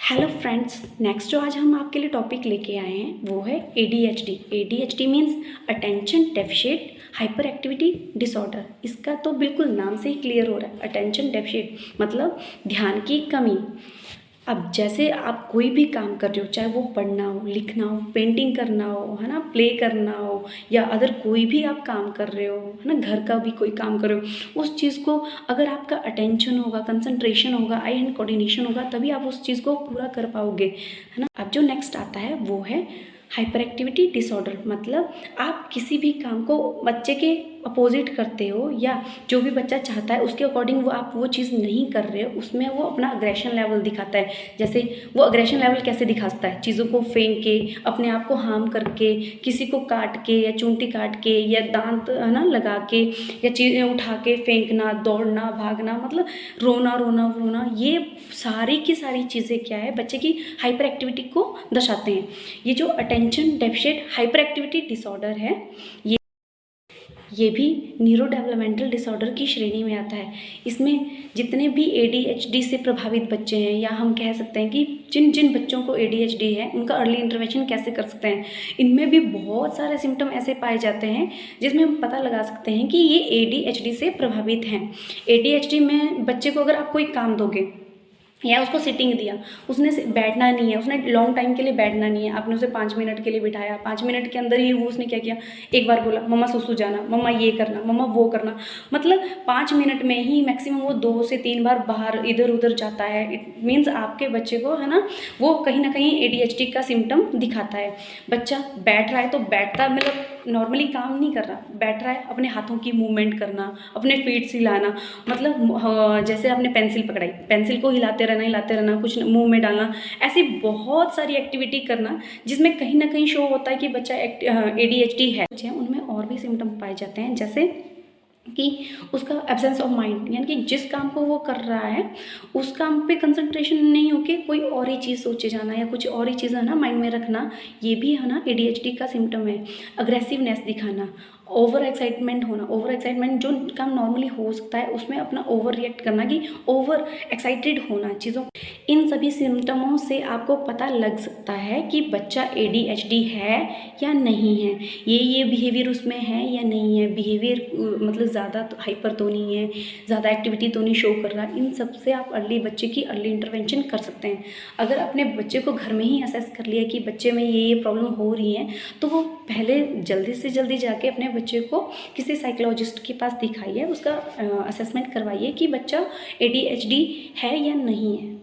Hello friends, next जो आज हम आपके लिए टॉपिक लेके आए हैं वो है ADHD। ADHD means attention deficit hyper activity disorder. इसका तो बिल्कुल नाम से ही क्लियर हो रहा है, अटेंशन डेफिशिट मतलब ध्यान की कमी। अब जैसे आप कोई भी काम कर रहे हो, चाहे वो पढ़ना हो, लिखना हो, पेंटिंग करना हो, है ना, प्ले करना हो, या अदर कोई भी आप काम कर रहे हो, है ना, घर का भी कोई काम कर रहे हो, उस चीज़ को अगर आपका अटेंशन होगा, कंसंट्रेशन होगा, आई हैंड कोऑर्डिनेशन होगा, तभी आप उस चीज़ को पूरा कर पाओगे, है ना। अब जो नेक्स्ट आता है वो है हाइपर एक्टिविटी डिसऑर्डर। मतलब आप किसी भी काम को बच्चे के अपोजिट करते हो, या जो भी बच्चा चाहता है उसके अकॉर्डिंग वो आप वो चीज़ नहीं कर रहे हो, उसमें वो अपना अग्रेशन लेवल दिखाता है। जैसे वो अग्रेशन लेवल कैसे दिखाता है? चीज़ों को फेंक के, अपने आप को हार्म करके, किसी को काट के या चूंटी काट के या दांत है ना लगा के, या चीज़ें उठा के फेंकना, दौड़ना, भागना, मतलब रोना रोना रोना, ये सारी की सारी चीज़ें क्या है, बच्चे की हाइपर एक्टिविटी को दर्शाते हैं। ये जो attention deficit hyper activity disorder है, ये भी न्यूरो डेवलपमेंटल डिसऑर्डर की श्रेणी में आता है। इसमें जितने भी ADHD से प्रभावित बच्चे हैं, या हम कह सकते हैं कि जिन जिन बच्चों को ADHD है उनका अर्ली इंटरवेंशन कैसे कर सकते हैं, इनमें भी बहुत सारे सिम्टम ऐसे पाए जाते हैं जिसमें हम पता लगा सकते हैं कि ये ADHD से प्रभावित हैं। ADHD में बच्चे को अगर आप कोई काम दोगे या उसको सिटिंग दिया, उसने बैठना नहीं है, उसने लॉन्ग टाइम के लिए बैठना नहीं है, आपने उसे 5 मिनट के लिए बिठाया, 5 मिनट के अंदर ही वो उसने क्या किया, एक बार बोला मम्मा सुसु जाना, मम्मा ये करना, मम्मा वो करना, मतलब 5 मिनट में ही मैक्सिमम वो 2 से 3 बार बाहर इधर उधर जाता है। इट मीन्स आपके बच्चे को, है ना, वो कहीं ना कहीं ADHD का सिम्टम दिखाता है। बच्चा बैठ रहा है तो बैठता, मतलब नॉर्मली काम नहीं कर रहा, बैठ रहा है, अपने हाथों की मूवमेंट करना, अपने फीट हिलाना, मतलब जैसे आपने पेंसिल पकड़ाई, पेंसिल को हिलाते रहना, कुछ मुंह में डालना, ऐसी बहुत सारी एक्टिविटी करना जिसमें कहीं ना कहीं शो होता है कि बच्चा ADHD है। उनमें और भी सिम्टम पाए जाते हैं, जैसे कि उसका एब्सेंस ऑफ माइंड, यानी कि जिस काम को वो कर रहा है उस काम पे कंसंट्रेशन नहीं होके कोई और ही चीज़ सोचे जाना, या कुछ और ही चीज़ है ना माइंड में रखना, ये भी है ना ADHD का सिम्टम है। अग्रेसिवनेस दिखाना, ओवर एक्साइटमेंट होना, ओवर एक्साइटमेंट जो काम नॉर्मली हो सकता है उसमें अपना ओवर रिएक्ट करना, कि ओवर एक्साइटेड होना चीज़ों, इन सभी सिम्टमों से आपको पता लग सकता है कि बच्चा ADHD है या नहीं है, ये बिहेवियर उसमें है या नहीं है। बिहेवियर मतलब ज़्यादा तो हाइपर तो नहीं है, ज़्यादा एक्टिविटी तो नहीं शो कर रहा, इन सब से आप बच्चे की अर्ली इंटरवेंशन कर सकते हैं। अगर अपने बच्चे को घर में ही असेस कर लिया कि बच्चे में ये प्रॉब्लम हो रही है, तो वो पहले जल्दी से जल्दी जाके अपने बच्चे को किसी साइकोलॉजिस्ट के पास दिखाइए, उसका असेसमेंट करवाइए कि बच्चा ADHD है या नहीं है।